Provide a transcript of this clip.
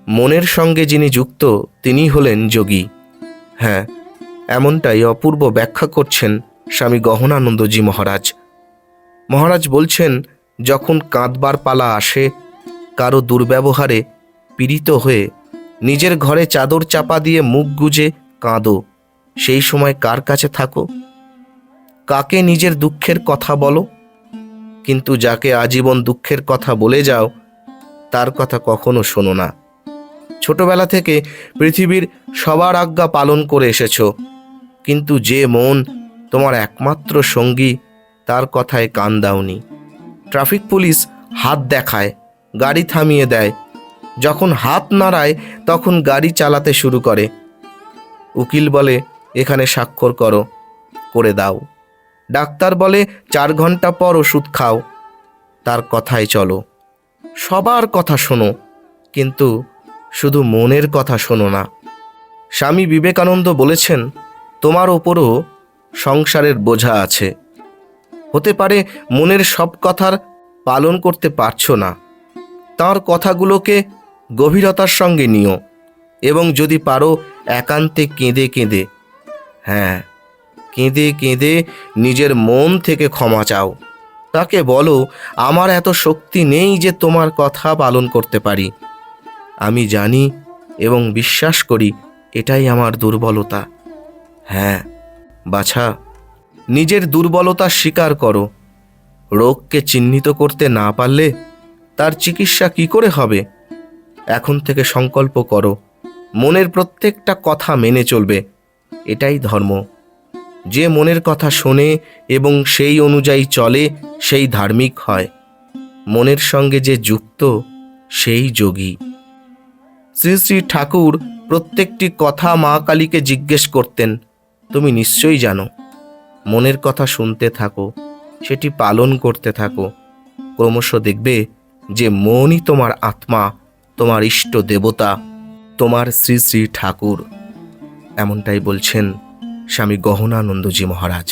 মনের সঙ্গে যিনি যুক্ত তিনি হলেন যোগী। হ্যাঁ, এমনটাই অপূর্ব ব্যাখ্যা করছেন স্বামী গহনানন্দজি মহারাজ। মহারাজ বলছেন, যখন কাঁদবার পালা আসে, কারো দুর্ব্যবহারে পীড়িত হয়ে নিজের ঘরে চাদর চাপা দিয়ে মুখ গুজে কাঁদো, সেই সময় কার কাছে থাকো? কাকে নিজের দুঃখের কথা বলো? কিন্তু যাকে আজীবন দুঃখের কথা বলে যাও, তার কথা কখনো শোনো না। ছোটবেলা থেকে পৃথিবীর সবার আজ্ঞা পালন করে এসেছো, কিন্তু যে মন তোমার একমাত্র সঙ্গী, তার কথায় কান দাওনি। ট্রাফিক পুলিশ হাত দেখায়, গাড়ি থামিয়ে দেয়, যখন হাত নাড়ায় তখন গাড়ি চালাতে শুরু করে। উকিল বলে এখানে স্বাক্ষর করো, করে দাও। ডাক্তার বলে 4 ঘন্টা পর ওষুধ খাও, তার কথায় চলো। সবার কথা শোনো, কিন্তু শুধু মনের কথা শোনো না। স্বামী বিবেকানন্দ বলেছেন, তোমার ওপরও সংসারের বোঝা আছে। হতে পারে মনের সব কথার পালন করতে পারছো না, তাঁর কথাগুলোকে গভীরতার সঙ্গে নিও, এবং যদি পারো একান্তে কেঁদে কেঁদে, হ্যাঁ, কেঁদে কেঁদে নিজের মন থেকে ক্ষমা চাও। তাকে বলো, আমার এত শক্তি নেই যে তোমার কথা পালন করতে পারি। আমি জানি এবং বিশ্বাস করি এটাই আমার দুর্বলতা। হ্যাঁ বাছা, নিজের দুর্বলতা স্বীকার করো। রোগকে চিহ্নিত করতে না পারলে তার চিকিৎসা কি করে হবে? এখন থেকে সংকল্প করো, মনের প্রত্যেকটা কথা মেনে চলবে। এটাই ধর্ম। যে মনের কথা শোনে এবং সেই অনুযায়ী চলে, সেই ধার্মিক হয়। মনের সঙ্গে যে যুক্ত, সেই যোগী। শ্রী শ্রী ঠাকুর প্রত্যেকটি কথা মা কালীকে জিজ্ঞেস করতেন, তুমি নিশ্চয়ই জানো। মনের কথা শুনতে থাকো, সেটি পালন করতে থাকো। ক্রমশ দেখবে যে মনই তোমার আত্মা, তোমার ইষ্ট দেবতা, তোমার শ্রী শ্রী ঠাকুর। এমনটাই বলছেন স্বামী গহনানন্দজি মহারাজ।